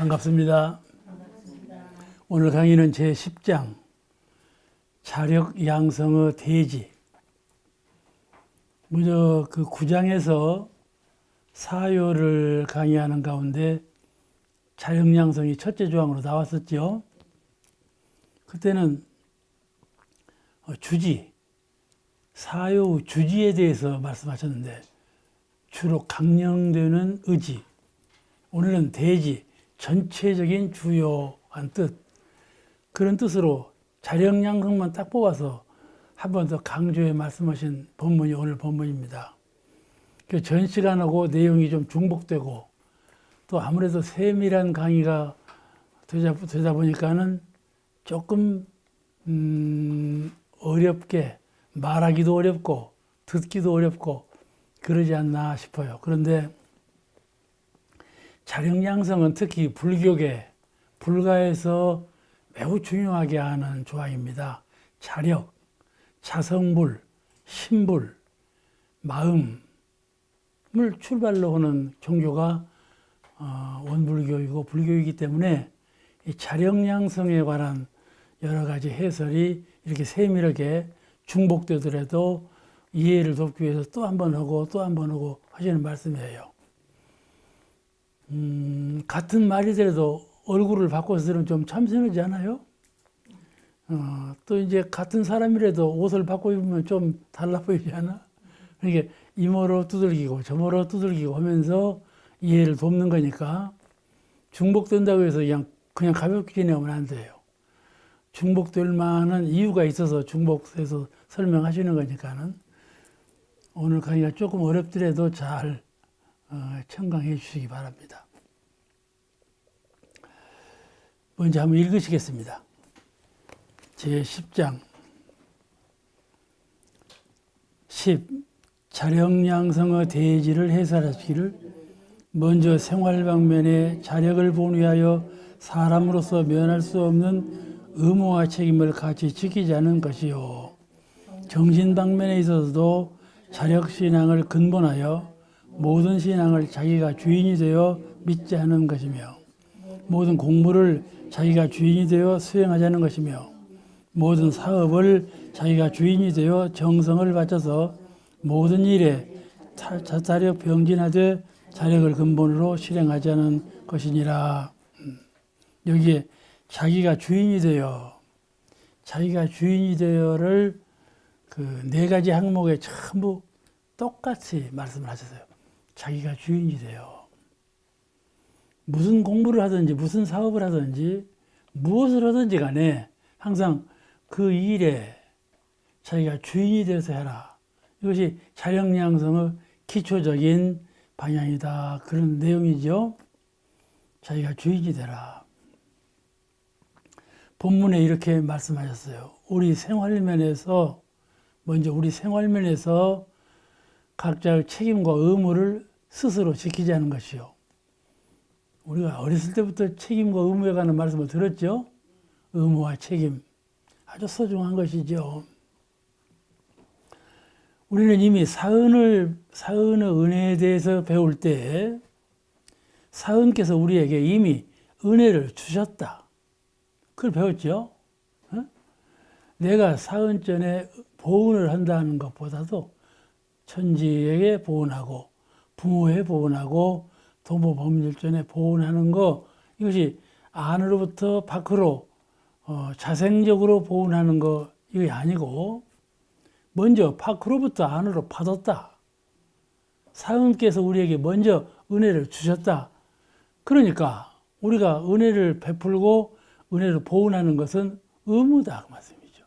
반갑습니다. 오늘 강의는 제10장 자력양성의 대지. 먼저 그 9장에서 사요를 강의하는 가운데 자력양성이 첫째 조항으로 나왔었죠. 그때는 주지, 사요 주지에 대해서 말씀하셨는데 주로 강령되는 의지, 오늘은 대지, 전체적인 주요한 뜻, 그런 뜻으로 자력양성만 딱 뽑아서 한 번 더 강조해 말씀하신 본문이 오늘 본문입니다. 전 시간하고 내용이 좀 중복되고 또 아무래도 세밀한 강의가 되다 보니까는 조금 어렵게 말하기도 어렵고 듣기도 어렵고 그러지 않나 싶어요. 그런데 자력양성은 특히 불교계, 불가에서 매우 중요하게 하는 조항입니다. 자력, 자성불, 신불, 마음을 출발로 하는 종교가 원불교이고 불교이기 때문에 이 자력양성에 관한 여러 가지 해설이 이렇게 세밀하게 중복되더라도 이해를 돕기 위해서 또 한 번 하고 또 한 번 하고 하시는 말씀이에요. 같은 말이더라도 얼굴을 바꿔서 들으면 좀 참신하지 않아요? 또 이제 같은 사람이라도 옷을 바꿔 입으면 좀 달라 보이지 않아? 그러니까 이모로 두들기고 저모로 두들기고 하면서 이해를 돕는 거니까 중복된다고 해서 그냥 가볍게 지내면 안 돼요. 중복될 만한 이유가 있어서 중복해서 설명하시는 거니까는 오늘 강의가 조금 어렵더라도 잘 청강해 주시기 바랍니다. 먼저 한번 읽으시겠습니다. 제10장 10. 자력양성의 대지를 해설하시기를 먼저 생활 방면에 자력을 본위하여 사람으로서 면할 수 없는 의무와 책임을 같이 지키자는 것이요. 정신 방면에 있어서도 자력신앙을 근본하여 모든 신앙을 자기가 주인이 되어 믿지 않는 것이며 모든 공부를 자기가 주인이 되어 수행하자는 것이며 모든 사업을 자기가 주인이 되어 정성을 바쳐서 모든 일에 자력 병진하되 자력을 근본으로 실행하자는 것이니라. 여기에 자기가 주인이 되어를 그 네 가지 항목에 전부 똑같이 말씀을 하셨어요. 자기가 주인이 되어. 무슨 공부를 하든지 무슨 사업을 하든지 무엇을 하든지 간에 항상 그 일에 자기가 주인이 되어서 해라. 이것이 자력양성의 기초적인 방향이다. 그런 내용이죠. 자기가 주인이 되라. 본문에 이렇게 말씀하셨어요. 먼저 우리 생활면에서 각자의 책임과 의무를 스스로 지키자는 것이요. 우리가 어렸을 때부터 책임과 의무에 관한 말씀을 들었죠. 의무와 책임. 아주 소중한 것이죠. 우리는 이미 사은의 은혜에 대해서 배울 때 사은께서 우리에게 이미 은혜를 주셨다. 그걸 배웠죠. 내가 사은전에 보은을 한다는 것보다도 천지에게 보은하고 부모에 보은하고 도모법률전에 보은하는 거, 이것이 안으로부터 밖으로 자생적으로 보은하는 거 이게 아니고 먼저 밖으로부터 안으로 파뒀다. 사은께서 우리에게 먼저 은혜를 주셨다. 그러니까 우리가 은혜를 베풀고 은혜를 보은하는 것은 의무다 그 말씀이죠.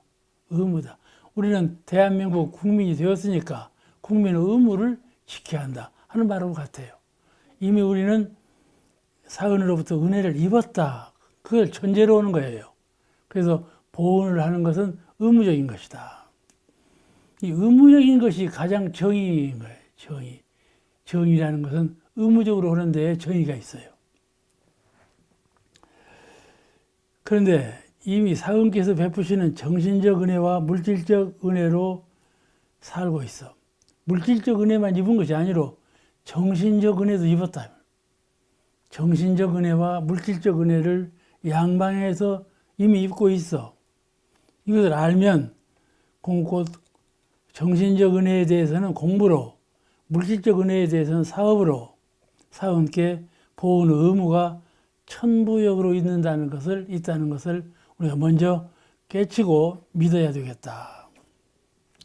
의무다. 우리는 대한민국 국민이 되었으니까 국민의 의무를 지켜야 한다 하는 말하고 같아요. 이미 우리는 사은으로부터 은혜를 입었다. 그걸 전제로 오는 거예요. 그래서 보은을 하는 것은 의무적인 것이다. 이 의무적인 것이 가장 정의인 거예요. 정의. 정의라는 것은 의무적으로 하는 데에 정의가 있어요. 그런데 이미 사은께서 베푸시는 정신적 은혜와 물질적 은혜로 살고 있어. 물질적 은혜만 입은 것이 아니라 정신적 은혜도 입었다. 정신적 은혜와 물질적 은혜를 양방에서 이미 입고 있어. 이것을 알면 곧 정신적 은혜에 대해서는 공부로, 물질적 은혜에 대해서는 사업으로 사원께 보호는 의무가 천부역으로 있다는 것을 우리가 먼저 깨치고 믿어야 되겠다.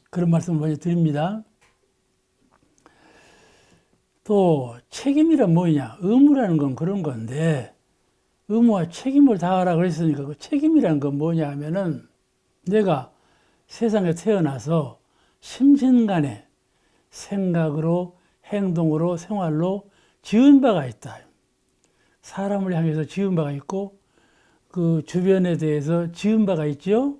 그런 말씀을 먼저 드립니다. 또 책임이란 뭐냐? 의무라는 건 그런 건데 의무와 책임을 다하라 그랬으니까 그 책임이라는 건 뭐냐 하면은 내가 세상에 태어나서 심신간에 생각으로 행동으로 생활로 지은 바가 있다. 사람을 향해서 지은 바가 있고 그 주변에 대해서 지은 바가 있죠.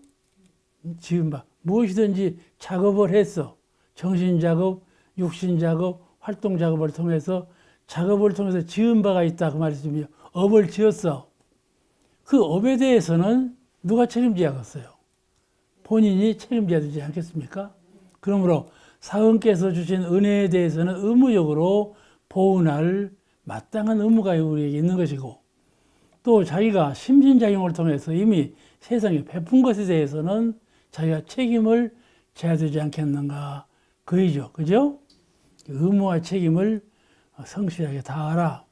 지은 바. 무엇이든지 작업을 했어. 정신 작업, 육신 작업, 활동 작업을 통해서 작업을 통해서 지은 바가 있다. 그 말씀이요. 업을 지었어. 그 업에 대해서는 누가 책임져야겠어요? 본인이 책임져야 되지 않겠습니까? 그러므로 사원께서 주신 은혜에 대해서는 의무적으로 보훈할 마땅한 의무가 우리에게 있는 것이고 또 자기가 심신작용을 통해서 이미 세상에 베푼 것에 대해서는 자기가 책임을 져야 되지 않겠는가 그이죠. 그죠? 의무와 책임을 성실하게 다하라.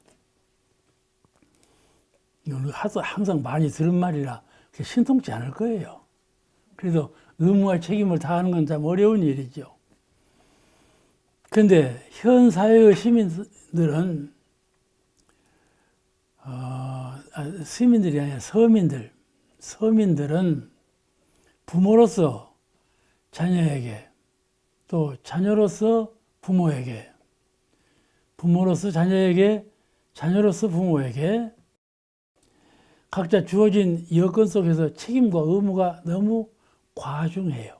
이건 항상 많이 들은 말이라 신통치 않을 거예요. 그래서 의무와 책임을 다하는 건 참 어려운 일이죠. 그런데 현 사회의 시민들은 시민들이 아니라 서민들은 부모로서 자녀에게 또 자녀로서 부모에게 부모로서 자녀에게 자녀로서 부모에게 각자 주어진 여건 속에서 책임과 의무가 너무 과중해요.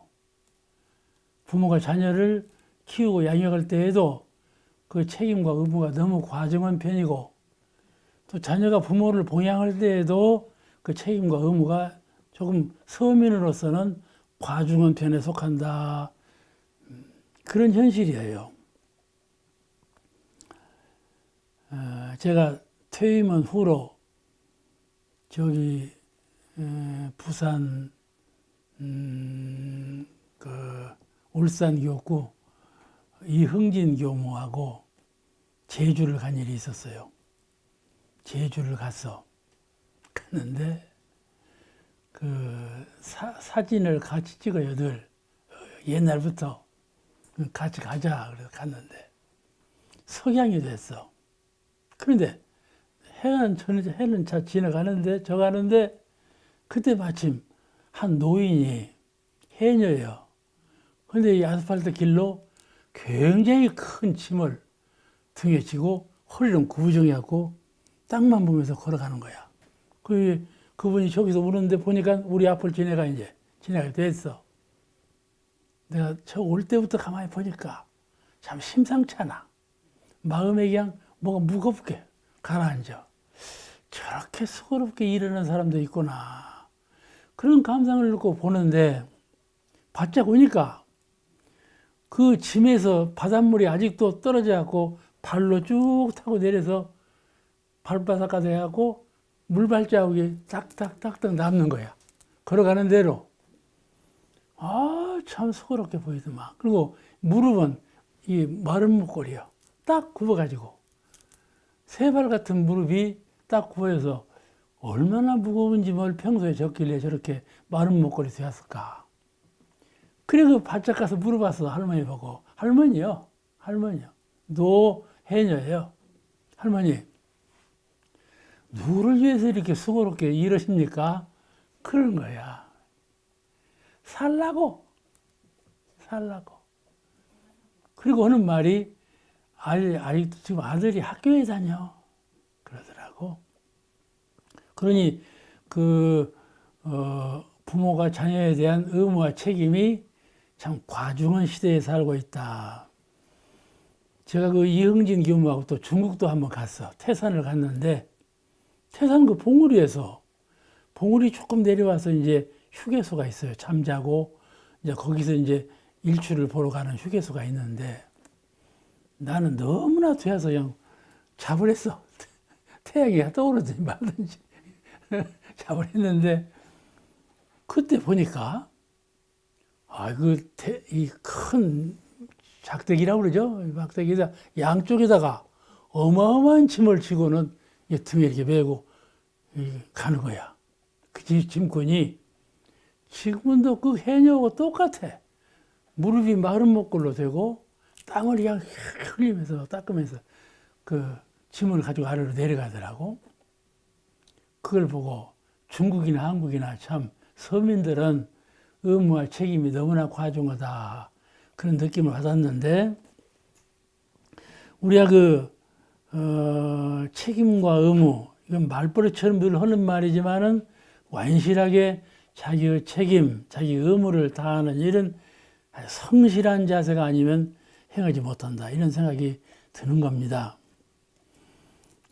부모가 자녀를 키우고 양육할 때에도 그 책임과 의무가 너무 과중한 편이고 또 자녀가 부모를 봉양할 때에도 그 책임과 의무가 조금 서민으로서는 과중한 편에 속한다. 그런 현실이에요. 제가 퇴임한 후로 저기 부산 울산 교구 이흥진 교무하고 제주를 간 일이 있었어요. 제주를 갔는데 그 사진을 같이 찍어요. 늘 옛날부터 같이 가자 그래서 갔는데 석양이 됐어. 그런데 해는 차 지나가는데 저 가는데 그때 마침 한 노인이 해녀예요. 그런데 이 아스팔트 길로 굉장히 큰 짐을 등에 지고 허리는 구부정해갖고 땅만 보면서 걸어가는 거야. 그분이 저기서 오는데 보니까 우리 앞을 지나가게 됐어. 내가 저 올 때부터 가만히 보니까 참 심상찮아. 마음에 그냥 뭐가 무겁게 가라앉아. 저렇게 수고롭게 일하는 사람도 있구나. 그런 감상을 놓고 보는데 바짝 오니까 그 짐에서 바닷물이 아직도 떨어져 갖고 발로 쭉 타고 내려서 발바닥까지 해갖고 물발자국이 딱딱딱딱 남는 거야. 걸어가는 대로. 참 수고롭게 보이더만. 그리고 무릎은 이 마른 목걸이요. 딱 굽어가지고 새발 같은 무릎이 딱 굽어서 얼마나 무거운지 뭘 평소에 졌길래 저렇게 마른 목걸이 되었을까. 그래서 바짝 가서 물어봤어. 할머니 보고. 할머니요. 노해녀예요. 할머니, 누구를 위해서 이렇게 수고롭게 일하십니까? 그런 거야. 살라고. 그리고 하는 말이 아직도 지금 아들이 학교에 다녀. 그러더라고. 그러니 부모가 자녀에 대한 의무와 책임이 참 과중한 시대에 살고 있다. 제가 그 이흥진 교무하고 또 중국도 한번 갔어. 태산을 갔는데 태산 그 봉우리 조금 내려와서 이제 휴게소가 있어요. 잠자고 이제 거기서 이제 일출을 보러 가는 휴게소가 있는데 나는 너무나 되어서 그냥 자버렸어. 태양이 떠오르든지 말든지 잠을 했는데 그때 보니까 이 큰 작대기라고 그러죠. 막대기에다 양쪽에다가 어마어마한 짐을 지고는 이 등에 이렇게 메고 가는 거야. 그 짐꾼이 지금도 그 해녀하고 똑같아. 무릎이 마른 목골로 되고 땀을 그냥 흘리면서 닦으면서 그 짐을 가지고 아래로 내려가더라고. 그걸 보고 중국이나 한국이나 참 서민들은 의무와 책임이 너무나 과중하다 그런 느낌을 받았는데 우리가 책임과 의무 이건 말버릇처럼 늘 하는 말이지만은 완실하게 자기의 책임, 자기 의무를 다하는 이런 성실한 자세가 아니면 행하지 못한다 이런 생각이 드는 겁니다.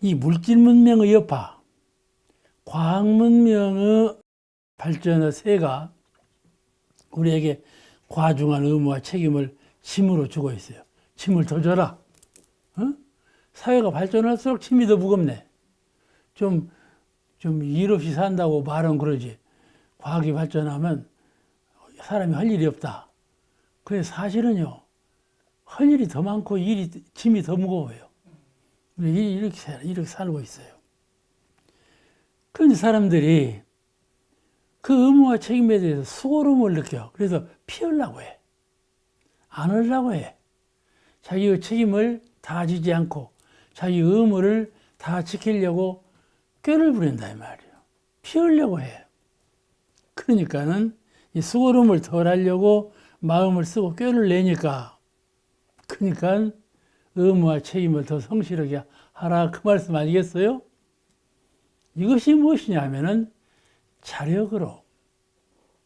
이 물질 문명의 여파, 과학 문명의 발전의 세가 우리에게 과중한 의무와 책임을 짐으로 주고 있어요. 짐을 더 져라. 사회가 발전할수록 짐이 더 무겁네. 좀 일 없이 산다고 말은 그러지. 과학이 발전하면 사람이 할 일이 없다. 그래 사실은요. 할 일이 더 많고 짐이 더 무거워요. 이렇게 살고 있어요. 그런데 사람들이 그 의무와 책임에 대해서 수고로움을 느껴. 그래서 피하려고 해. 안 하려고 해. 자기의 책임을 다 지지 않고 자기 의무를 다 지키려고 꾀를 부린다 이 말이에요. 피하려고 해. 그러니까는 이 수고로움을 덜 하려고 마음을 쓰고 꾀를 내니까 그러니까 의무와 책임을 더 성실하게 하라 그 말씀 아니겠어요? 이것이 무엇이냐 하면은 자력으로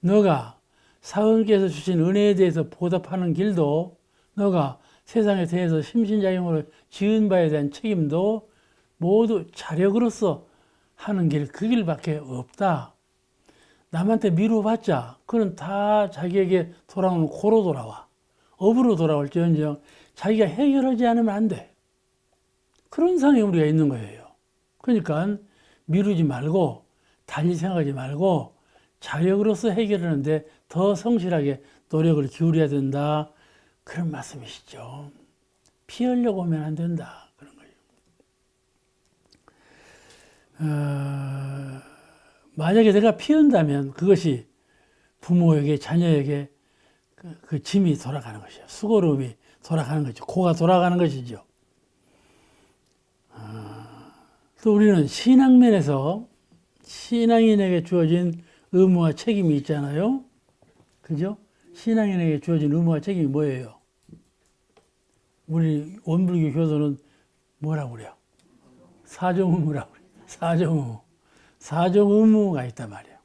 너가 사원께서 주신 은혜에 대해서 보답하는 길도 너가 세상에 대해서 심신자용으로 지은 바에 대한 책임도 모두 자력으로서 하는 길, 그 길밖에 없다. 남한테 미루어봤자 그건 다 자기에게 돌아오는 고로 돌아와. 업으로 돌아올지언정 자기가 해결하지 않으면 안 돼. 그런 상황에 우리가 있는 거예요. 그러니까 미루지 말고 달리 생각하지 말고 자력으로서 해결하는데 더 성실하게 노력을 기울여야 된다. 그런 말씀이시죠. 피하려고 하면 안 된다. 그런 거예요. 만약에 내가 피한다면 그것이 부모에게 자녀에게 그 짐이 돌아가는 것이죠. 수고로움이 돌아가는 거죠. 고가 돌아가는 것이죠. 또 우리는 신앙면에서 신앙인에게 주어진 의무와 책임이 있잖아요. 그죠? 신앙인에게 주어진 의무와 책임이 뭐예요? 우리 원불교 교도는 뭐라고 그래요? 사정의무라고 그래요. 사정의무. 사정의무가 있단 말이에요.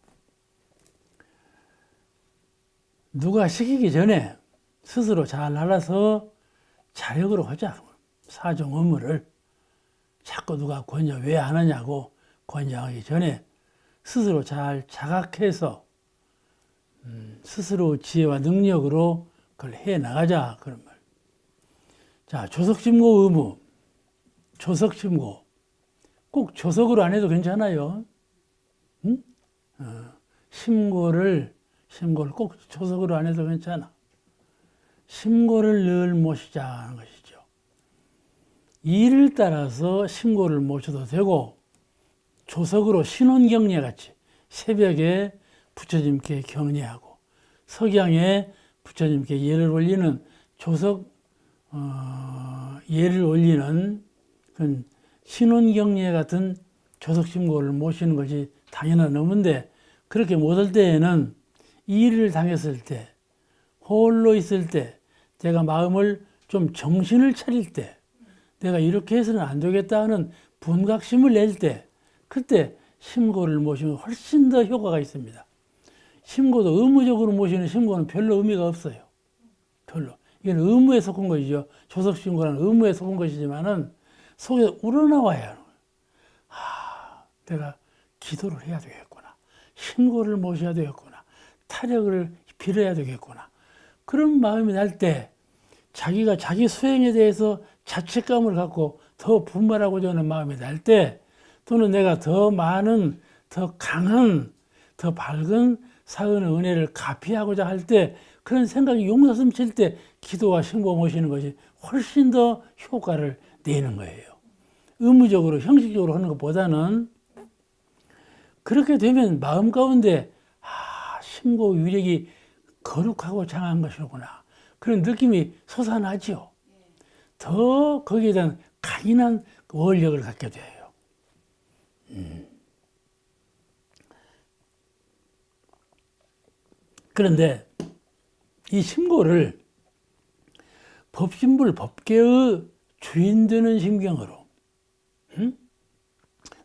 누가 시키기 전에 스스로 잘 알아서 자력으로 하자. 사정의무를 자꾸 누가 권장 왜 안 하냐고 권장하기 전에 스스로 잘 자각해서 스스로 지혜와 능력으로 그걸 해나가자 그런 말. 자, 조석심고 의무. 조석심고. 꼭 조석으로 안 해도 괜찮아요. 응? 심고를 꼭 조석으로 안 해도 괜찮아. 심고를 늘 모시자는 것이죠. 일을 따라서 심고를 모셔도 되고 조석으로 신혼경례 같이 새벽에 부처님께 경례하고 석양에 부처님께 예를 올리는 조석 예를 올리는 그런 신혼경례 같은 조석심고를 모시는 것이 당연한 의무인데 그렇게 못할 때에는 일을 당했을 때 홀로 있을 때 내가 마음을 좀 정신을 차릴 때 내가 이렇게 해서는 안 되겠다 하는 분각심을 낼 때 그때 심고를 모시면 훨씬 더 효과가 있습니다. 심고도 의무적으로 모시는 심고는 별로 의미가 없어요. 별로. 이건 의무에 속한 것이죠. 조석심고는 의무에 속한 것이지만은 속에 우러나와야 하는 거예요. 내가 기도를 해야 되겠구나. 심고를 모셔야 되겠구나. 타력을 빌어야 되겠구나. 그런 마음이 날 때 자기가 자기 수행에 대해서 자책감을 갖고 더 분발하고자 하는 마음이 날 때 또는 내가 더 많은, 더 강한, 더 밝은 사은의 은혜를 갚이하고자 할 때, 그런 생각이 용사슴 칠 때 기도와 신고 모시는 것이 훨씬 더 효과를 내는 거예요. 의무적으로, 형식적으로 하는 것보다는 그렇게 되면 마음 가운데 신고 위력이 거룩하고 장한 것이구나. 그런 느낌이 솟아나죠. 더 거기에 대한 강인한 원력을 갖게 돼요. 그런데 이 신고를 법신불 법계의 주인 되는 심경으로,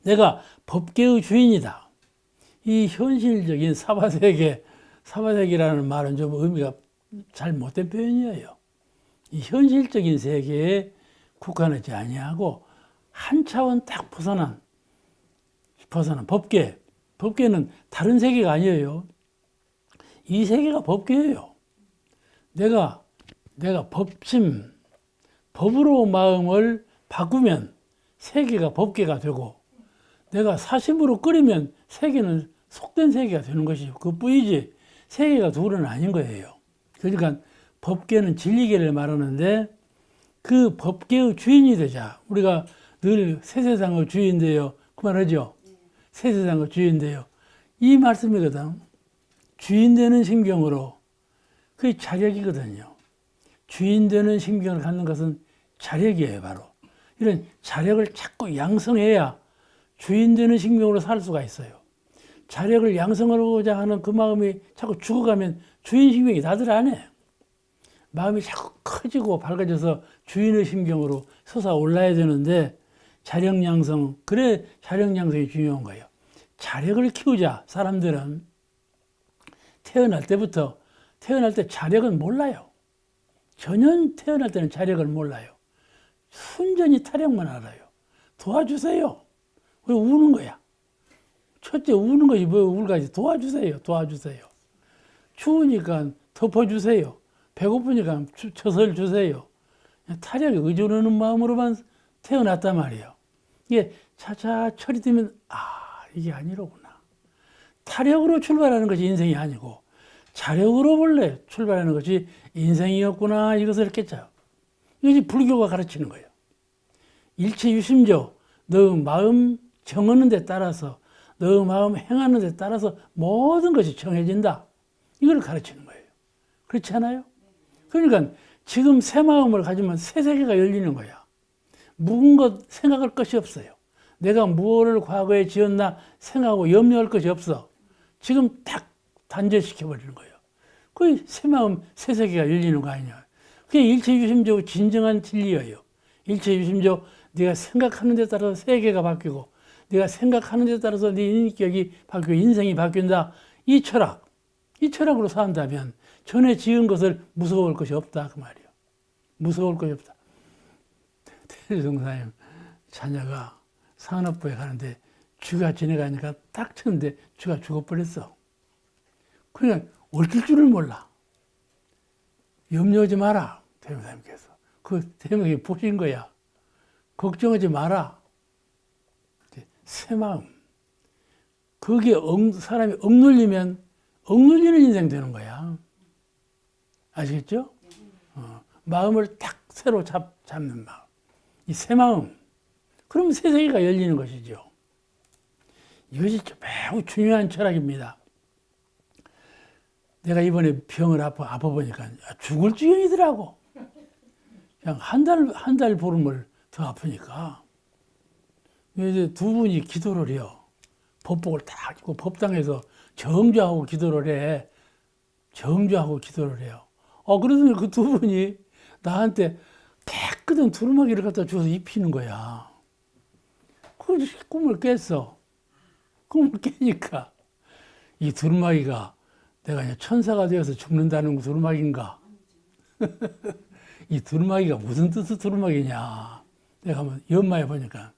내가 법계의 주인이다. 이 현실적인 사바세계라는 말은 좀 의미가 잘 못된 표현이에요. 이 현실적인 세계에 국한하지 아니하고 한 차원 딱 벗어난 법계. 법계는 다른 세계가 아니에요. 이 세계가 법계예요. 내가 법으로 마음을 바꾸면 세계가 법계가 되고, 내가 사심으로 끓이면 세계는 속된 세계가 되는 것이죠. 그뿐이지 세계가 둘은 아닌 거예요. 그러니까 법계는 진리계를 말하는데, 그 법계의 주인이 되자. 우리가 늘 새 세상의 주인되요, 그 말하죠. 새 세상의 주인되요, 이 말씀이거든. 주인 되는 심경으로, 그게 자력이거든요. 주인 되는 심경을 갖는 것은 자력이에요. 바로 이런 자력을 자꾸 양성해야 주인 되는 심경으로 살 수가 있어요. 자력을 양성하고자 하는 그 마음이 자꾸 죽어가면 주인 심경이 나들 안 해. 마음이 자꾸 커지고 밝아져서 주인의 심경으로 솟아올라야 되는데, 자력 양성, 그래 자력 양성이 중요한 거예요. 자력을 키우자. 사람들은 태어날 때 자력은 몰라요. 전혀 태어날 때는 자력을 몰라요. 순전히 타력만 알아요. 도와주세요. 왜 우는 거야? 첫째 우는 것이 뭐 울까지. 도와주세요. 추우니까 덮어주세요. 배고프니까 젖을 주세요. 타력에 의존하는 마음으로만 태어났단 말이에요. 이게 차차 철이 들면 이게 아니로구나. 타력으로 출발하는 것이 인생이 아니고 자력으로 원래 출발하는 것이 인생이었구나, 이것을 깼죠. 이것이 불교가 가르치는 거예요. 일체유심조, 너 마음 정하는 데 따라서, 너 마음 행하는 데 따라서 모든 것이 정해진다. 이걸 가르치는 거예요. 그렇지 않아요? 그러니까 지금 새 마음을 가지면 새 세계가 열리는 거야. 묵은 것 생각할 것이 없어요. 내가 무엇을 과거에 지었나 생각하고 염려할 것이 없어. 지금 딱 단절시켜버리는 거예요. 그게 새 마음, 새 세계가 열리는 거 아니냐. 그게 일체유심조 진정한 진리예요. 일체유심조, 네가 생각하는 데 따라서 세계가 바뀌고, 네가 생각하는 데 따라서 네 인격이 바뀌고 인생이 바뀐다. 이 철학으로 산다면 전에 지은 것을 무서워할 것이 없다, 그 말이에요. 무서워할 것이 없다. 태종사님 자녀가 산업부에 가는데 쥐가 지나가니까 딱 쳤는데 쥐가 죽어버렸어. 그러니까 얽힐 줄을 몰라. 염려하지 마라, 태종사님께서. 그 태종이 보신 거야. 걱정하지 마라. 새 마음. 거기에 사람이 억눌리면 억눌리는 인생 되는 거야. 아시겠죠? 마음을 딱 새로 잡는 마음. 이 새 마음. 그러면 새 세계가 열리는 것이죠. 이것이 매우 중요한 철학입니다. 내가 이번에 병을 아파보니까 죽을 지경이더라고. 그냥 한 달 보름을 더 아프니까. 이제 두 분이 기도를 해요. 법복을 딱 입고 법당에서 정주하고 기도를 해. 정주하고 기도를 해요. 그러더니 그 두 분이 나한테 깨끗한 두루마기를 갖다 주워서 입히는 거야. 그 꿈을 깼어. 꿈을 깨니까 이 두루마기가 내가 이제 천사가 되어서 죽는다는 두루마기인가? 이 두루마기가 무슨 뜻의 두루마기냐? 내가 한번 연마해 보니까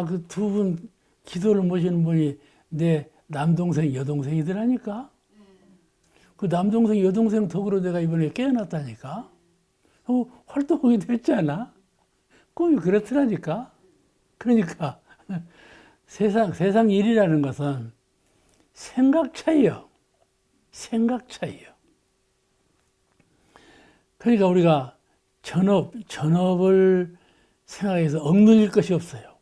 그 두 분 기도를 모시는 분이 내 남동생, 여동생이더라니까. 그 남동생, 여동생 덕으로 내가 이번에 깨어났다니까. 활동하게 됐잖아. 꿈이 그렇더라니까. 그러니까 세상 일이라는 것은 생각 차이요. 생각 차이요. 그러니까 우리가 전업을 생각해서 억눌릴 것이 없어요.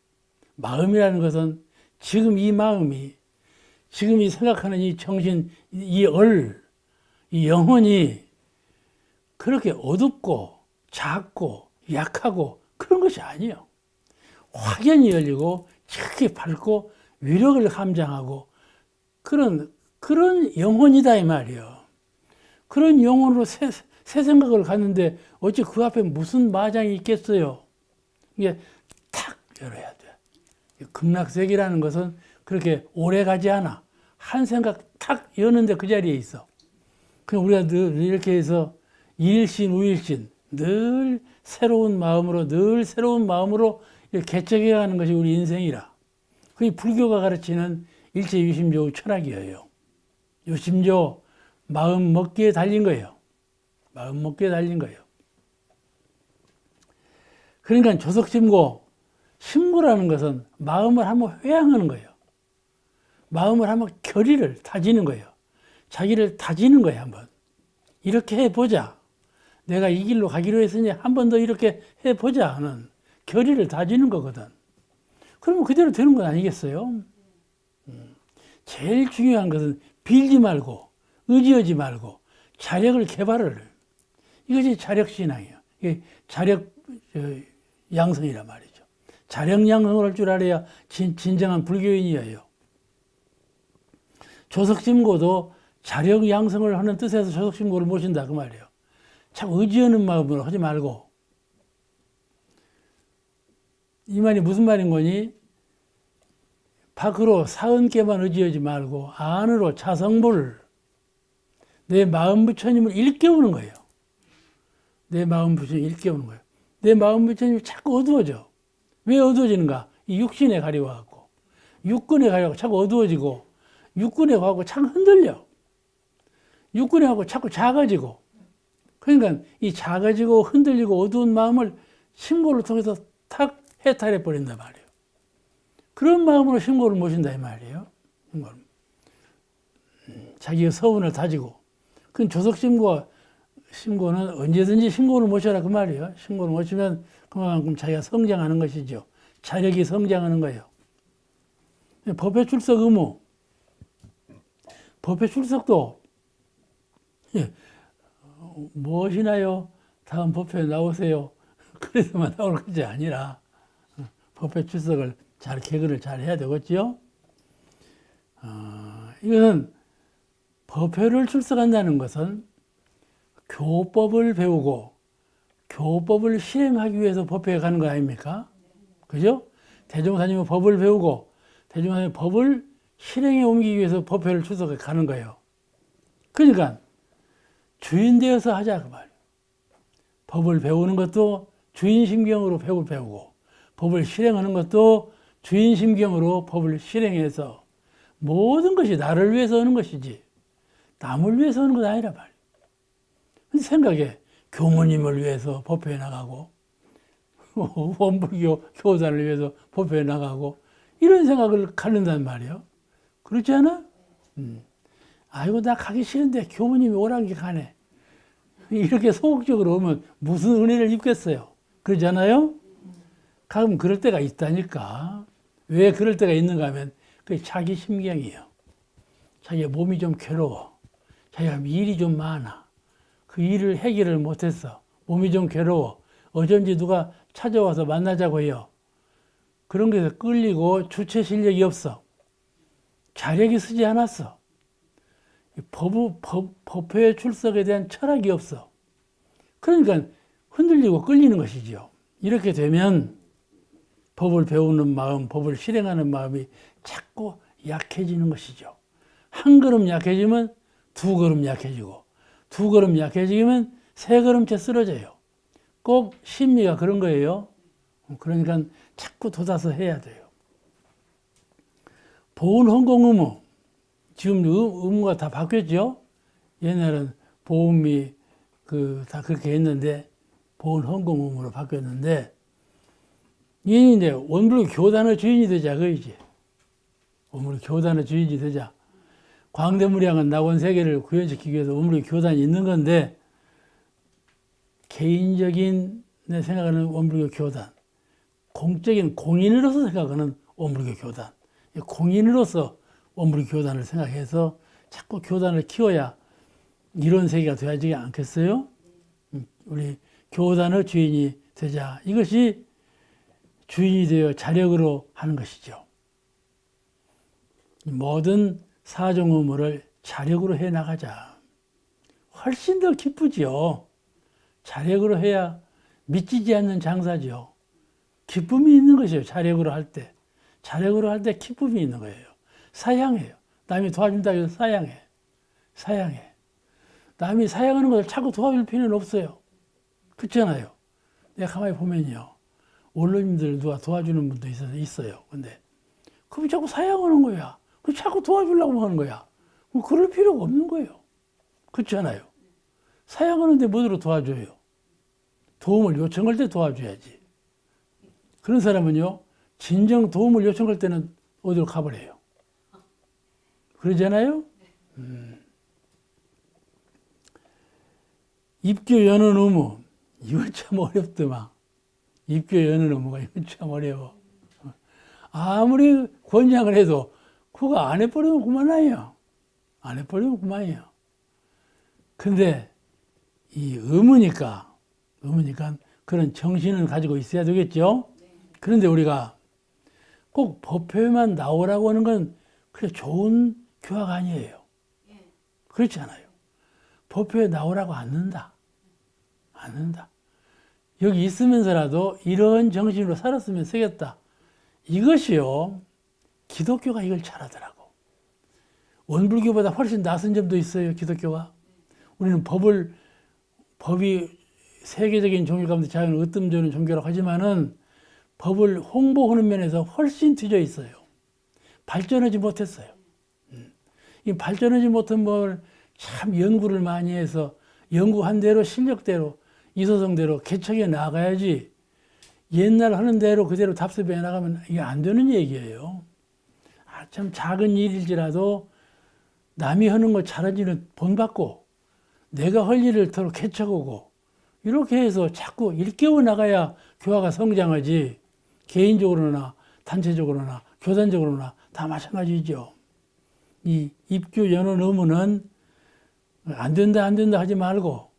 마음이라는 것은 지금 이 마음이, 지금 이 생각하는 이 정신, 이 영혼이 그렇게 어둡고 작고 약하고 그런 것이 아니에요. 확연히 열리고 크게 밝고 위력을 함장하고 그런 영혼이다 이 말이에요. 그런 영혼으로 새 생각을 갖는데 어찌 그 앞에 무슨 마장이 있겠어요. 이게 탁 열어야 돼. 극락세계라는 것은 그렇게 오래 가지 않아. 한 생각 탁 여는데 그 자리에 있어. 그럼 우리가 늘 이렇게 해서 일신 우일신 늘 새로운 마음으로 이렇게 개척해 가는 것이 우리 인생이라. 그게 불교가 가르치는 일체유심조 철학이에요. 유심조 마음 먹기에 달린 거예요. 마음 먹기에 달린 거예요. 그러니까 조석심고, 심고라는 것은 마음을 한번 회항하는 거예요. 마음을 한번 결의를 다지는 거예요. 자기를 다지는 거예요, 한번. 이렇게 해보자. 내가 이 길로 가기로 했으니 한 번 더 이렇게 해보자 하는 결의를 다지는 거거든. 그러면 그대로 되는 건 아니겠어요? 제일 중요한 것은 빌지 말고, 의지하지 말고, 자력을 개발을. 이것이 자력신앙이에요. 이게 자력 양성이란 말이죠. 자력 양성을 할 줄 알아야 진정한 불교인이에요. 조석심고도 자력 양성을 하는 뜻에서 조석심고를 모신다 그 말이에요. 참 의지하는 마음으로 하지 말고. 이 말이 무슨 말인 거니? 밖으로 사은께만 의지하지 말고 안으로 자성불, 내 마음 부처님을 일깨우는 거예요. 내 마음 부처님을 일깨우는 거예요. 내 마음 부처님이 자꾸 어두워져. 왜 어두워지는가? 이 육신에 가려워갖고, 육근에 가려고 자꾸 어두워지고, 육근에 가고 자꾸 흔들려. 육근에 가고 자꾸 작아지고. 그러니까 이 작아지고 흔들리고 어두운 마음을 심고를 통해서 탁 해탈해 버린단 말이에요. 그런 마음으로 심고를 모신다 이 말이에요. 자기의 서운을 다지고. 그 조석심고는 언제든지 심고를 모셔라 그 말이에요. 심고를 모시면 그만큼 자기가 성장하는 것이죠. 자력이 성장하는 거예요. 법회 출석 의무. 법회 출석도 무엇이나요? 다음 법회에 나오세요. 그래서만 나올 것이 아니라 법회 출석을 잘 개그를 잘 해야 되겠죠. 이것은 법회를 출석한다는 것은 교법을 배우고 교법을 실행하기 위해서 법회에 가는 거 아닙니까? 그죠? 대종사님은 법을 배우고 대종사님은 법을 실행에 옮기기 위해서 법회를 출석해 가는 거예요. 그러니까 주인 되어서 하자 그 말이에요. 법을 배우는 것도 주인심경으로 법을 배우고 법을 실행하는 것도 주인심경으로 법을 실행해서 모든 것이 나를 위해서 하는 것이지 남을 위해서 하는 것 아니라 말이에요. 근데 생각해. 교무님을 위해서 법회에 나가고 원불교 교단을 위해서 법회에 나가고 이런 생각을 갖는단 말이에요. 그렇지 않아? 아이고 나 가기 싫은데 교무님이 오라는 게 가네. 이렇게 소극적으로 오면 무슨 은혜를 입겠어요. 그러잖아요? 가끔 그럴 때가 있다니까. 왜 그럴 때가 있는가 하면 그게 자기 심경이에요. 자기가 몸이 좀 괴로워. 자기가 일이 좀 많아. 그 일을 해결을 못했어. 몸이 좀 괴로워. 어쩐지 누가 찾아와서 만나자고 해요. 그런 게서 끌리고 주체 실력이 없어. 자력이 쓰지 않았어. 법회 출석에 대한 철학이 없어. 그러니까 흔들리고 끌리는 것이죠. 이렇게 되면 법을 배우는 마음, 법을 실행하는 마음이 자꾸 약해지는 것이죠. 한 걸음 약해지면 두 걸음 약해지고 두 걸음 약해지면 세 걸음째 쓰러져요. 꼭 심리가 그런 거예요. 그러니까 자꾸 돋아서 해야 돼요. 보훈 헌공 의무. 지금 의무가 다 바뀌었죠. 옛날은 보험이 다 그렇게 했는데 보훈 헌공 의무로 바뀌었는데 이제 원불교 교단의 주인이 되자 그이지. 우리 교단의 주인이 되자. 광대무량은 낙원 세계를 구현시키기 위해서 우리 교단이 있는 건데, 개인적인 내 생각하는 원불교 교단, 공적인 공인으로서 생각하는 원불교 교단, 공인으로서 원불교 교단을 생각해서 자꾸 교단을 키워야 이런 세계가 되어지지 않겠어요? 우리 교단의 주인이 되자. 이것이 주인이 되어 자력으로 하는 것이죠. 모든 사정 의무를 자력으로 해 나가자. 훨씬 더 기쁘지요. 자력으로 해야 미치지 않는 장사죠. 기쁨이 있는 것이에요. 자력으로 할 때. 자력으로 할 때 기쁨이 있는 거예요. 사양해요. 남이 도와준다고 해서 사양해. 사양해. 남이 사양하는 것을 자꾸 도와줄 필요는 없어요. 그렇잖아요. 내가 가만히 보면요. 원로님들 누가 도와주는 분도 있어요. 근데 그럼 자꾸 사양하는 거야. 그 자꾸 도와주려고 하는 거야. 그럴 필요가 없는 거예요. 그렇잖아요. 사양하는데 뭐로 도와줘요? 도움을 요청할 때 도와줘야지. 그런 사람은요, 진정 도움을 요청할 때는 어디로 가버려요. 그러잖아요? 입교 여는 의무. 이건 참 어렵더만. 입교 여는 의무가 이건 참 어려워. 아무리 권장을 해도 그거 안 해버리면 그만이에요. 안 해버리면 그만이에요. 근데 이 의무니까 그런 정신을 가지고 있어야 되겠죠. 그런데 우리가 꼭 법회만 나오라고 하는 건 그래 좋은 교학 아니에요. 그렇지 않아요. 법회에 나오라고 않는다. 여기 있으면서라도 이런 정신으로 살았으면 쓰겠다. 이것이요. 기독교가 이걸 잘하더라고. 원불교보다 훨씬 낫은 점도 있어요. 기독교가. 우리는 법이 세계적인 종교 가운데 자연을 으뜸되는 종교라고 하지만은 법을 홍보하는 면에서 훨씬 뒤져 있어요. 발전하지 못했어요. 이 발전하지 못한 법을 참 연구를 많이 해서 연구한 대로 실력대로 이소성대로 개척해 나가야지 옛날 하는 대로 그대로 답습해 나가면 이게 안 되는 얘기예요. 참 작은 일일지라도 남이 하는 거 잘하지는 본받고 내가 할 일을 더 개척하고 이렇게 해서 자꾸 일깨워 나가야 교화가 성장하지 개인적으로나 단체적으로나 교단적으로나 다 마찬가지죠. 이 입교 연원 의무는 안 된다 하지 말고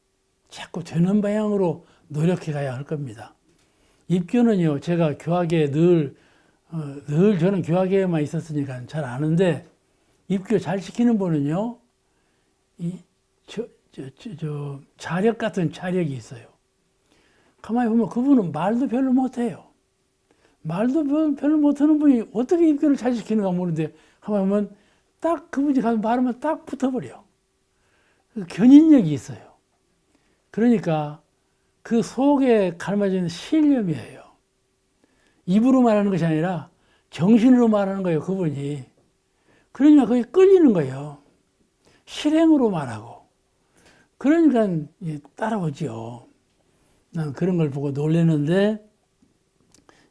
자꾸 되는 방향으로 노력해 가야 할 겁니다. 입교는요, 제가 교학에 늘 저는 교학에만 있었으니까 잘 아는데, 입교 잘 시키는 분은요, 자력 같은 자력이 있어요. 가만히 보면 그분은 말도 별로 못해요. 말도 별로 못하는 분이 어떻게 입교를 잘 시키는가 모르는데, 가만히 보면 딱 그분이 가서 말하면 딱 붙어버려. 견인력이 있어요. 그러니까 그 속에 갈라지는 신념이에요. 입으로 말하는 것이 아니라 정신으로 말하는 거예요, 그분이. 그러니까 거기 끌리는 거예요. 실행으로 말하고. 그러니까 따라오죠. 난 그런 걸 보고 놀랐는데,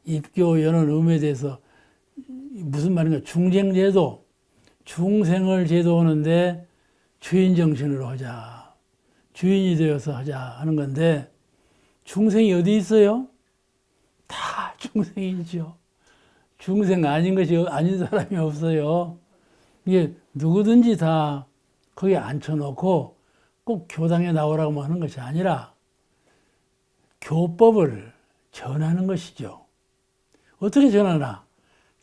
입교 연원 의무에 대해서 무슨 말인가, 중생제도, 중생을 제도하는데 주인 정신으로 하자. 주인이 되어서 하자 하는 건데, 중생이 어디 있어요? 다 중생이죠. 중생 아닌 아닌 사람이 없어요. 이게 누구든지 다 거기에 앉혀놓고 꼭 교당에 나오라고 하는 것이 아니라 교법을 전하는 것이죠. 어떻게 전하나?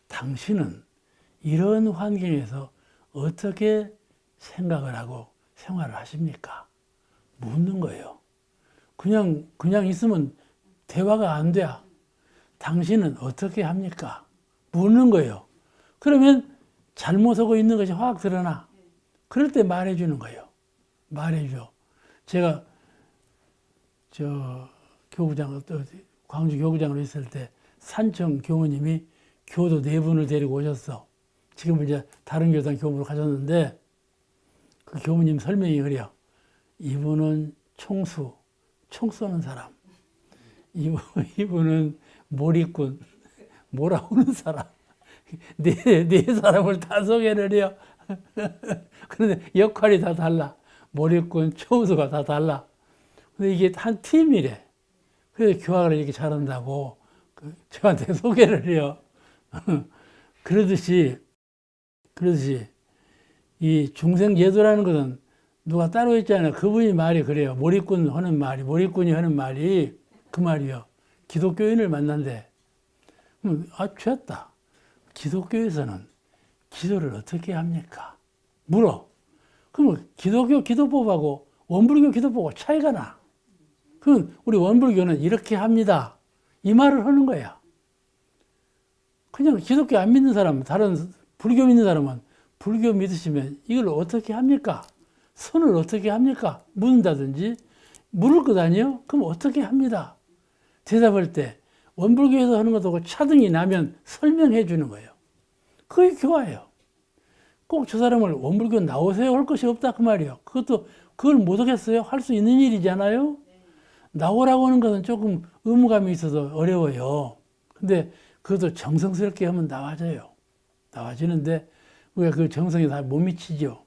당신은 이런 환경에서 어떻게 생각을 하고 생활을 하십니까? 묻는 거예요. 그냥 있으면 대화가 안 돼. 당신은 어떻게 합니까? 묻는 거예요. 그러면 잘못하고 있는 것이 확 드러나. 그럴 때 말해주는 거예요. 말해줘. 제가 광주 교구장으로 있을 때 산청 교무님이 교도 4분을 데리고 오셨어. 지금 이제 다른 교단 교무로 가셨는데 그 교무님 설명이 그래요. 이분은 총 쏘는 사람. 이분은 몰입꾼, 몰아오는 사람. 네 사람을 다 소개를 해요. 그런데 역할이 다 달라. 몰입꾼, 처우수가 다 달라. 근데 이게 한 팀이래. 그래서 교학을 이렇게 잘한다고 저한테 소개를 해요. 그러듯이 이 중생제도라는 것은 누가 따로 있잖아요. 그분이 말이 그래요. 몰입꾼이 하는 말이 그 말이요. 기독교인을 만난대. 좋았다. 기독교에서는 기도를 어떻게 합니까? 물어. 그럼 기독교 기도법하고 원불교 기도법하고 차이가 나. 그럼 우리 원불교는 이렇게 합니다. 이 말을 하는 거야. 그냥 기독교 안 믿는 사람은, 다른 불교 믿는 사람은 불교 믿으시면 이걸 어떻게 합니까? 선을 어떻게 합니까? 묻는다든지 물을 것 아니에요? 그럼 어떻게 합니다? 대답할 때 원불교에서 하는 것하고 차등이 나면 설명해 주는 거예요. 그게 교화예요. 꼭 저 사람을 원불교 나오세요 할 것이 없다 그 말이에요. 그걸 못 하겠어요? 할 수 있는 일이잖아요. 나오라고 하는 것은 조금 의무감이 있어서 어려워요. 근데 그것도 정성스럽게 하면 나와져요. 나와지는데 우리가 그 정성이 다 못 미치죠.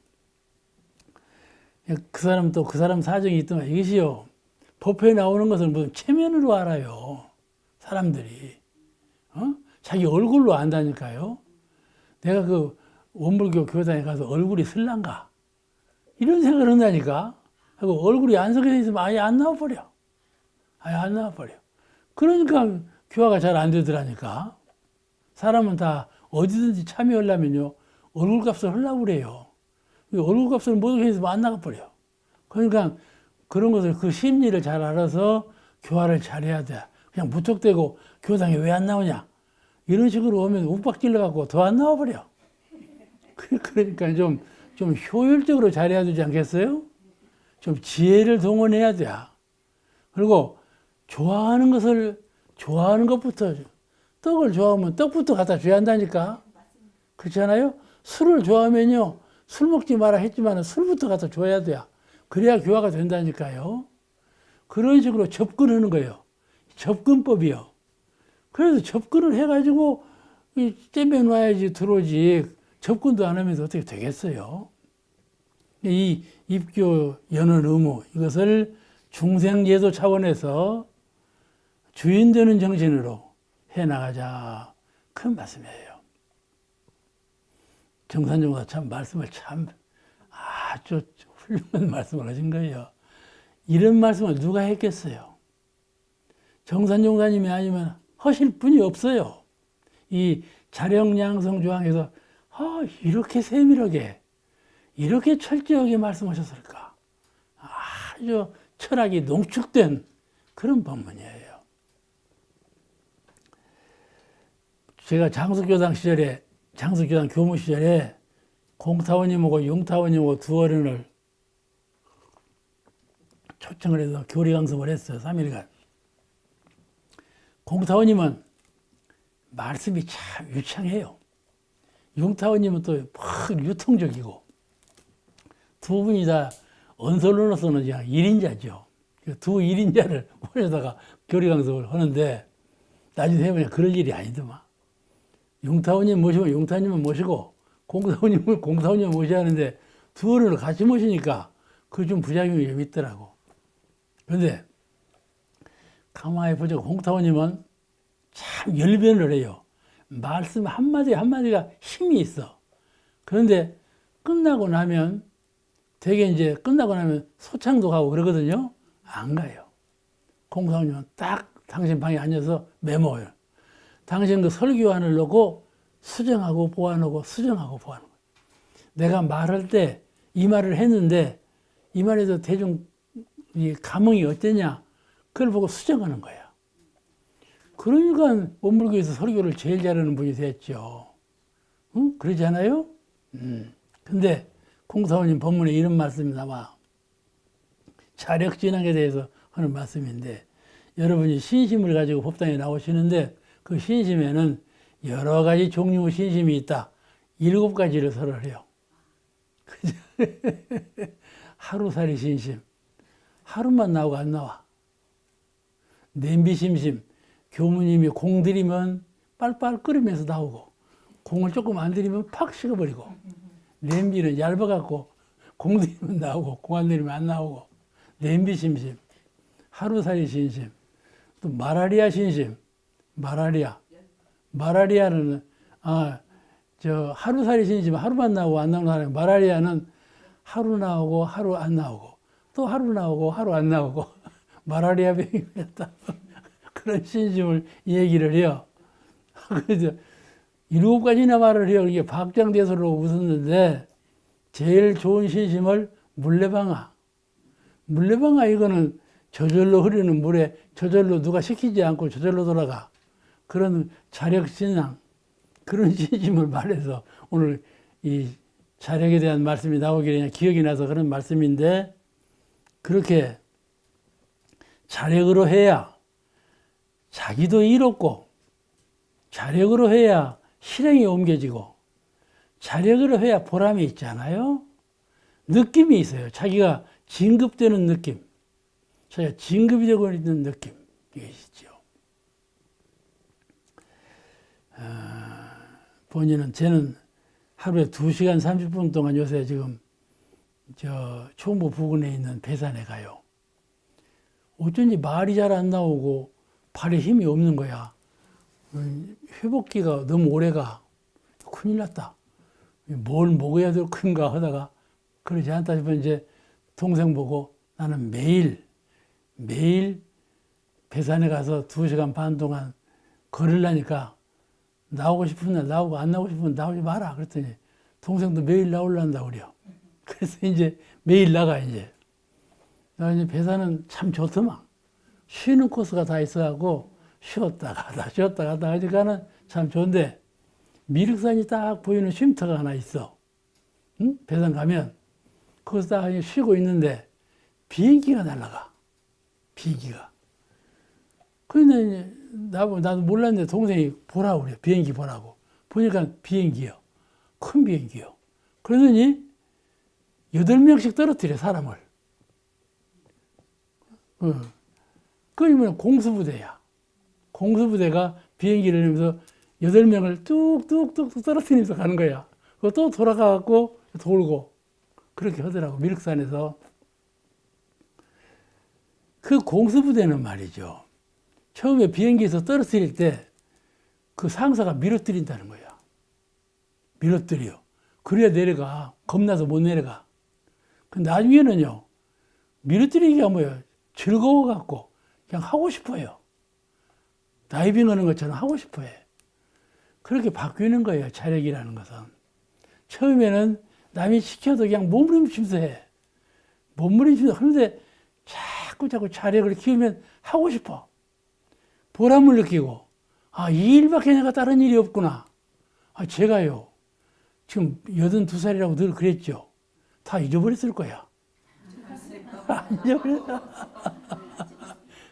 그 사람 또 그 사람 사정이 있더만 이것이요. 법회에 나오는 것을 무슨 체면으로 알아요. 사람들이. 자기 얼굴로 안다니까요. 내가 그 원불교 교단에 가서 얼굴이 슬란가? 이런 생각을 한다니까. 하고 얼굴이 안 섞여 있으면 아예 안 나와버려. 그러니까 교화가 잘 안 되더라니까. 사람은 다 어디든지 참여하려면요. 얼굴값을 하려고 그래요. 얼굴값을 못 하게 해서 안 나가버려. 그러니까 그런 것을 그 심리를 잘 알아서 교화를 잘해야 돼. 그냥 무턱대고 교당에 왜 안 나오냐. 이런 식으로 오면 욱박질러갖고 더 안 나와버려. 그러니까 좀 효율적으로 잘해야 되지 않겠어요? 좀 지혜를 동원해야 돼. 그리고 좋아하는 것부터, 떡을 좋아하면 떡부터 갖다 줘야 한다니까. 그렇지 않아요? 술을 좋아하면요. 술 먹지 마라 했지만 술부터 갖다 줘야 돼. 그래야 교화가 된다니까요. 그런 식으로 접근하는 거예요. 접근법이요. 그래서 접근을 해가지고 잼에 놔야지 들어오지. 접근도 안 하면서 어떻게 되겠어요? 이 입교 연원 의무 이것을 중생제도 차원에서 주인 되는 정신으로 해나가자. 그런 말씀이에요. 정산정보사 참 말씀을 참 아주 훌륭한 말씀을 하신 거예요. 이런 말씀을 누가 했겠어요? 정산정사님이 아니면 하실 분이 없어요. 이 자령양성조항에서 이렇게 세밀하게 이렇게 철저하게 말씀하셨을까? 아주 철학이 농축된 그런 법문이에요. 제가 장수교당 교무 시절에 공타원님하고 용타원님하고 두 어른을 초청을 해서 교리 강습을 했어요. 3일간. 공타원님은 말씀이 참 유창해요. 용타원님은 또 막 유통적이고 두 분이 다 언설로서는 그냥 1인자죠. 두 1인자를 모셔다가 교리 강습을 하는데 나중에 해보면 그럴 일이 아니더만. 용타원님 모시면 용타원님을 모시고 공타원님을 모셔야 하는데 두 어른을 같이 모시니까 그 좀 부작용이 좀 있더라고. 그런데 가만히 보자. 공타원님은 참 열변을 해요. 말씀 한마디 한마디가 힘이 있어. 그런데 끝나고 나면 소창도 가고 그러거든요. 안 가요. 공사원님은 딱 당신 방에 앉아서 메모해요. 당신 그 설교안을 놓고 수정하고 보완하고 수정하고 보완하고. 내가 말할 때 이 말을 했는데 이 말에서 대중 이 감흥이 어땠냐? 그걸 보고 수정하는 거야. 그러니까 원불교에서 설교를 제일 잘하는 분이 됐죠. 응? 그러지 않아요? 근데 공사원님 법문에 이런 말씀이 나와. 자력진학에 대해서 하는 말씀인데 여러분이 신심을 가지고 법당에 나오시는데 그 신심에는 여러 가지 종류의 신심이 있다. 7가지를 설을 해요. 하루살이 신심. 하루만 나오고 안 나와. 냄비심심. 교무님이 공들이면 빨빨 끓으면서 나오고 공을 조금 안 들이면 팍 식어버리고, 냄비는 얇아갖고 공 들이면 나오고 공 안 들이면 안 나오고, 냄비 심심, 하루살이 심심, 또 마라리아 심심. 마라리아는 하루살이 심심, 하루만 나오고 안 나오는 사람이, 마라리아는 하루 나오고 하루 안 나오고 또 하루 나오고 하루 안 나오고 마라리아 병이 됐다. 그런 심심을 얘기를 해요. 그래서 7가지나 말을 해요. 이게 박장대소로 웃었는데, 제일 좋은 심심을 물레방아 이거는 저절로 흐르는 물에 저절로 누가 시키지 않고 저절로 돌아가. 그런 자력신앙, 그런 심심을 말해서 오늘 이 자력에 대한 말씀이 나오기를 그냥 기억이 나서 그런 말씀인데, 그렇게 자력으로 해야 자기도 이롭고, 자력으로 해야 실행이 옮겨지고, 자력으로 해야 보람이 있잖아요. 느낌이 있어요. 자기가 진급되는 느낌, 자기가 진급이 되고 있는 느낌, 이게 있죠. 본인은, 쟤는 하루에 2시간 30분 동안 요새 지금 초음부 부근에 있는 배산에 가요. 어쩐지 말이 잘 안 나오고 발에 힘이 없는 거야. 회복기가 너무 오래가. 큰일 났다. 뭘 먹어야 될 큰가 하다가, 그러지 않다 싶으면 이제 동생 보고, 나는 매일 배산에 가서 2시간 반 동안 걸으려니까 나오고 싶은 날 나오고 안 나오고 싶으면 나오지 마라. 그랬더니 동생도 매일 나오려고 그래요. 그래서 이제 매일 나가, 이제. 나 이제 배산은 참 좋더만. 쉬는 코스가 다 있어갖고 쉬었다 가다 하니까는 참 좋은데, 미륵산이 딱 보이는 쉼터가 하나 있어. 응? 배산 가면 거기서 딱 쉬고 있는데 비행기가 날아가. 비행기가. 근데 나도 몰랐는데 동생이 보라고 그래. 비행기 보라고. 보니까 비행기요. 큰 비행기요. 그러더니 8명씩 떨어뜨려, 사람을. 그러면 공수부대야. 공수부대가 비행기를 내면서 8명을 뚝뚝뚝 떨어뜨리면서 가는 거야. 그거 또 돌아가갖고 돌고. 그렇게 하더라고, 미륵산에서. 그 공수부대는 말이죠. 처음에 비행기에서 떨어뜨릴 때 그 상사가 밀어뜨린다는 거야. 밀어뜨려. 그래야 내려가. 겁나서 못 내려가. 그 나중에는요, 밀어뜨리기가 뭐예요? 즐거워갖고 그냥 하고 싶어요. 다이빙 하는 것처럼 하고 싶어 해. 그렇게 바뀌는 거예요, 자력이라는 것은. 처음에는 남이 시켜도 그냥 몸부림치면서 해. 몸부림치면서 하는데 자꾸 자력을 키우면 하고 싶어. 보람을 느끼고, 이 일밖에 내가 다른 일이 없구나. 제가요, 지금 82살이라고 늘 그랬죠. 다 잊어버렸을 거야. 잊어버렸어.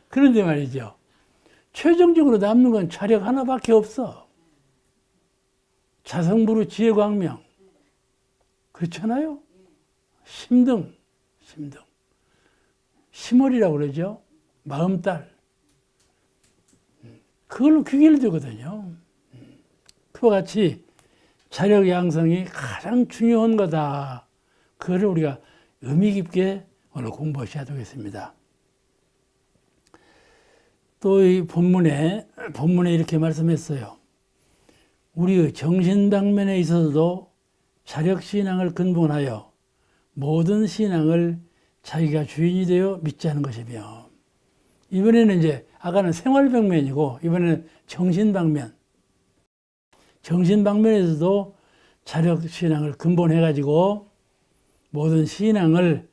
그런데 말이죠. 최종적으로 남는 건 자력 하나밖에 없어. 자성부로 지혜광명. 그렇잖아요? 심등. 심월이라고 그러죠. 마음딸. 그걸로 귀결 되거든요. 그와 같이 자력 양성이 가장 중요한 거다. 그거를 우리가 의미 깊게 오늘 공부하셔야 되겠습니다. 또 이 본문에 이렇게 말씀했어요. 우리의 정신 방면에 있어서도 자력 신앙을 근본하여 모든 신앙을 자기가 주인이 되어 믿자는 것이며, 이번에는 이제 아까는 생활 방면이고 이번에는 정신 방면. 정신 방면에서도 자력 신앙을 근본해 가지고 모든 신앙을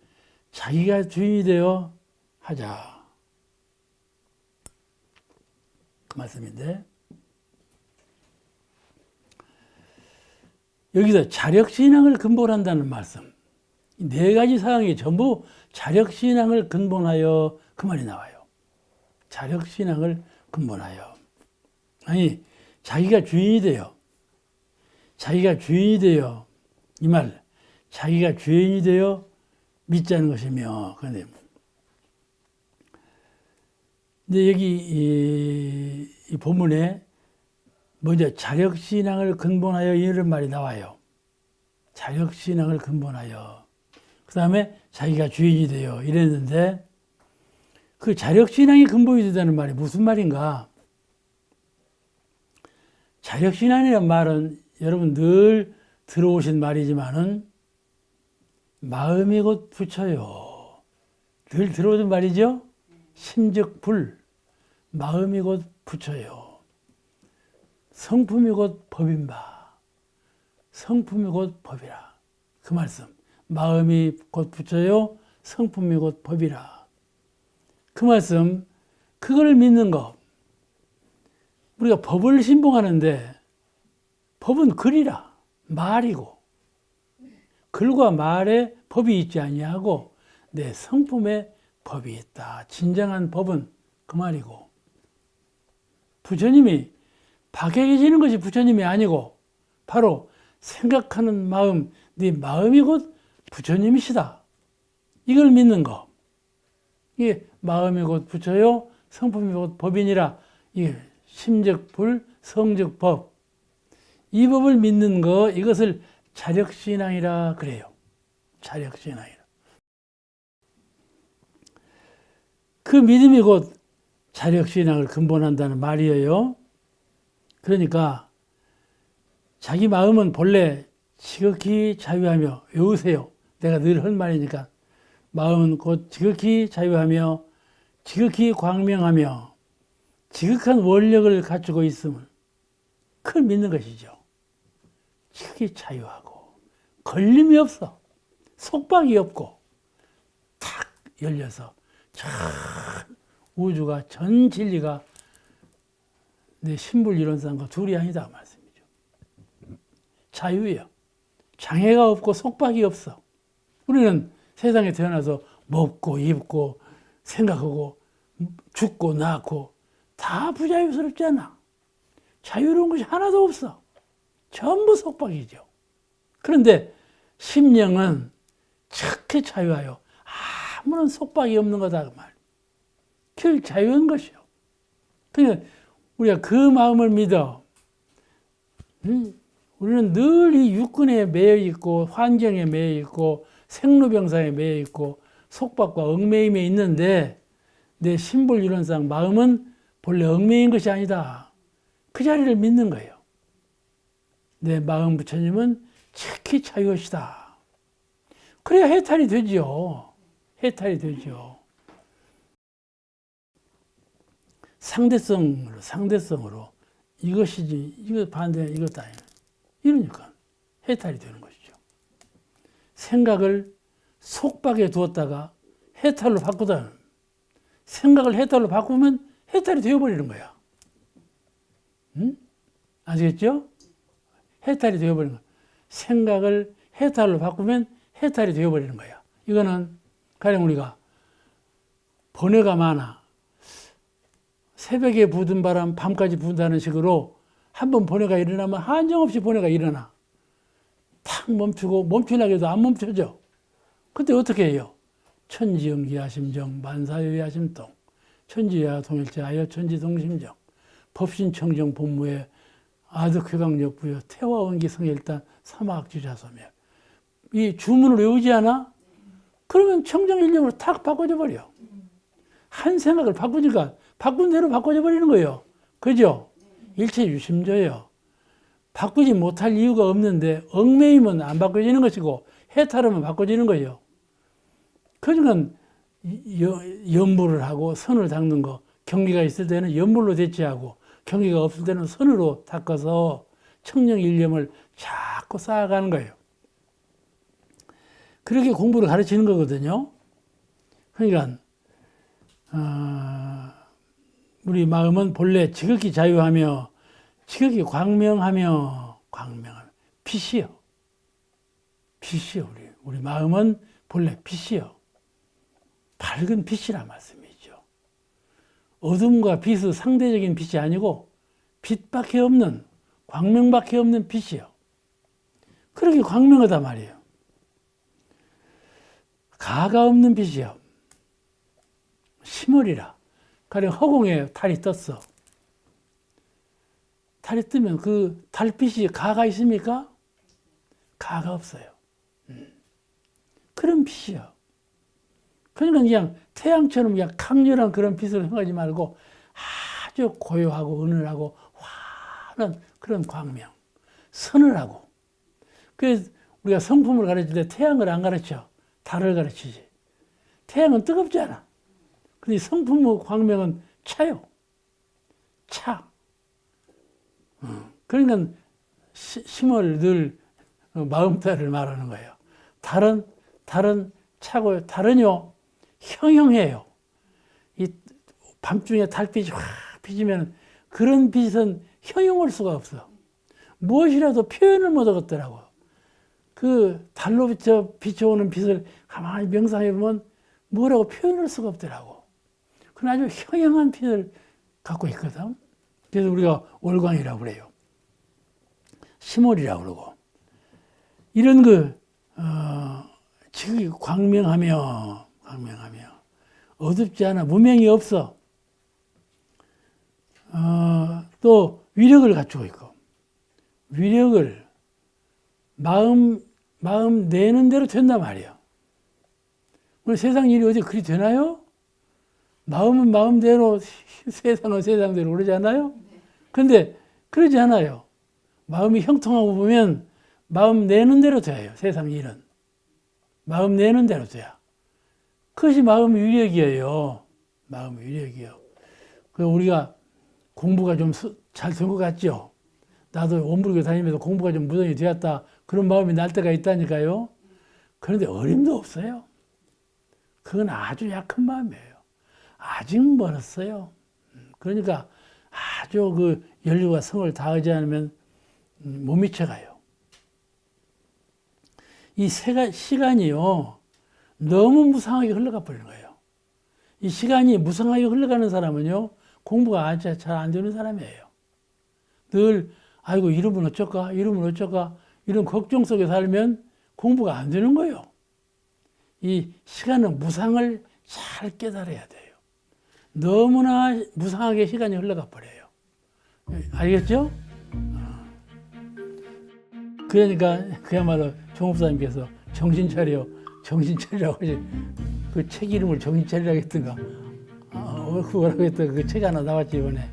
자기가 주인이 되어 하자. 그 말씀인데, 여기서 자력신앙을 근본한다는 말씀, 4가지 사항이 전부 자력신앙을 근본하여, 그 말이 나와요. 자력신앙을 근본하여. 아니, 자기가 주인이 되어, 이 말, 자기가 주인이 되어 믿자는 것이며. 그런데 여기 이 본문에 먼저 자력신앙을 근본하여 이런 말이 나와요. 자력신앙을 근본하여. 그 다음에 자기가 주인이 되어 이랬는데 그 자력신앙이 근본이 되다는 말이 무슨 말인가? 자력신앙이라는 말은 여러분 늘 들어오신 말이지만은 마음이 곧 부처요. 늘 들어오던 말이죠? 심즉 불. 마음이 곧 부처요. 성품이 곧 법인 바. 성품이 곧 법이라. 그 말씀. 마음이 곧 부처요. 성품이 곧 법이라. 그 말씀. 그걸 믿는 것. 우리가 법을 신봉하는데 법은 글이라. 말이고. 글과 말에 법이 있지 아니하고 내 성품에 법이 있다. 진정한 법은 그 말이고. 부처님이 밖에 계시는 것이 부처님이 아니고 바로 생각하는 마음, 네 마음이 곧 부처님이시다. 이걸 믿는 거. 이게 마음이 곧 부처요, 성품이 곧 법이니라. 이게 심즉 불, 성즉 법. 이 법을 믿는 거, 이것을 자력신앙이라 그래요. 자력신앙이라. 그 믿음이 곧 자력신앙을 근본한다는 말이에요. 그러니까 자기 마음은 본래 지극히 자유하며, 외우세요. 내가 늘 한 말이니까. 마음은 곧 지극히 자유하며 지극히 광명하며 지극한 원력을 갖추고 있음을 그걸 믿는 것이죠. 지극히 자유하고 걸림이 없어. 속박이 없고 탁 열려서 전 우주가 전 진리가 내 신불이론상과 둘이 아니다 말씀이죠. 자유예요. 장애가 없고 속박이 없어. 우리는 세상에 태어나서 먹고 입고 생각하고 죽고 낳고 다 부자유스럽잖아. 자유로운 것이 하나도 없어. 전부 속박이죠. 그런데 심령은 착해 자유하여 아무런 속박이 없는 거다 그 말. 그 자유한 것이요. 그러니까 우리가 그 마음을 믿어. 우리는 늘 이 육근에 매여 있고 환경에 매여 있고 생로병사에 매여 있고 속박과 얽매임에 있는데 내 신불이론상 마음은 본래 얽매인 것이 아니다. 그 자리를 믿는 거예요. 내 마음 부처님은 특히 자유하시다. 그래야 해탈이 되죠. 해탈이 되죠. 상대성으로 이것이지, 이거 반대, 이것도 아니야. 이러니까 해탈이 되는 것이죠. 생각을 속박에 두었다가 해탈로 바꾸다. 생각을 해탈로 바꾸면 해탈이 되어버리는 거야. 응? 아시겠죠? 해탈이 되어버리는 거야. 생각을 해탈로 바꾸면 해탈이 되어버리는 거야. 이거는 가령 우리가 번뇌가 많아. 새벽에 부는 바람 밤까지 분다는 식으로 한번 번뇌가 일어나면 한정없이 번뇌가 일어나. 탁 멈추고 멈추려고 해도 안 멈춰져. 그때 어떻게 해요? 천지영기하심정 만사여야심동 천지야 통일자하여 천지동심정 법신청정 본무에 아득회강역부여 태화원기성일단 사마학주자소며. 이 주문을 외우지 않아? 그러면 청정일념으로 탁 바꿔져 버려. 한 생각을 바꾸니까 바꾼 대로 바꿔져 버리는 거예요. 그죠? 일체유심조예요. 바꾸지 못할 이유가 없는데 얽매이면 안 바꿔지는 것이고 해탈하면 바꿔지는 거예요. 그러니까 연물을 하고 선을 닦는 거, 경기가 있을 때는 연물로 대체하고 경기가 없을 때는 선으로 닦아서 청정일념을 자꾸 쌓아가는 거예요. 그렇게 공부를 가르치는 거거든요. 그러니까 우리 마음은 본래 지극히 자유하며 지극히 광명하며 빛이요. 빛이요. 우리 마음은 본래 빛이요. 밝은 빛이란 말씀이죠. 어둠과 빛의 상대적인 빛이 아니고 빛밖에 없는, 광명밖에 없는 빛이요. 그렇게 광명하다 말이에요. 가가 없는 빛이요. 심월이라. 가령 허공에 달이 떴어. 달이 뜨면 그 달빛이 가가 있습니까? 가가 없어요. 그런 빛이요. 그러니까 그냥 태양처럼 그냥 강렬한 그런 빛을 행하지 말고 아주 고요하고 은은하고 환한 그런 광명, 서늘하고. 그래서 우리가 성품을 가르칠 때 태양을 안 가르쳐. 달을 가르치지. 태양은 뜨겁지 않아. 근데 성품의 광명은 차요. 차. 그러니까 심을 늘 마음달을 말하는 거예요. 달은 차고, 달은요, 형형해요. 이 밤중에 달빛이 확 비치면 그런 빛은 형용할 수가 없어. 무엇이라도 표현을 못 하겠더라고. 그 달로 비춰오는 빛을 가만히 명상해 보면 뭐라고 표현할 수가 없더라고. 그건 아주 형형한 빛을 갖고 있거든. 그래서 우리가 월광이라고 그래요. 심월이라고 그러고. 이런 지극히 광명하며 어둡지 않아. 무명이 없어. 또 위력을 갖추고 있고. 위력을 마음 내는 대로 된단 말이야. 오늘 세상 일이 어디 그리 되나요? 마음은 마음대로, 세상은 세상대로 그러잖아요? 근데 그러지 않아요. 마음이 형통하고 보면 마음 내는 대로 돼요. 세상 일은. 마음 내는 대로 돼요. 그것이 마음의 위력이에요. 마음의 위력이요. 우리가 공부가 좀 잘 된 것 같죠? 나도 원불교 다니면서 공부가 좀 무성이 되었다. 그런 마음이 날 때가 있다니까요. 그런데 어림도 없어요. 그건 아주 약한 마음이에요. 아직 멀었어요. 그러니까 아주 그 연륜과 성을 다하지 않으면 못 미쳐가요. 이 시간이요, 너무 무상하게 흘러가 버리는 거예요. 이 시간이 무상하게 흘러가는 사람은요, 공부가 아주 잘 안 되는 사람이에요. 늘, 아이고, 이러면 어쩔까? 이런 걱정 속에 살면 공부가 안 되는 거예요. 이 시간은 무상을 잘 깨달아야 돼요. 너무나 무상하게 시간이 흘러가 버려요. 알겠죠? 그러니까 그야말로 종업사님께서 정신 차리라고 하지. 그 책 이름을 정신 차리라고 했던가. 뭐라고 했던 그 책 하나 나왔지, 이번에.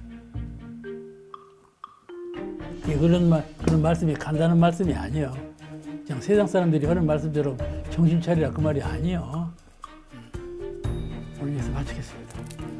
그런 말씀이 간단한 말씀이 아니에요. 그냥 세상 사람들이 하는 말씀대로 정신 차리라 그 말이 아니에요. 오늘 여기서 마치겠습니다.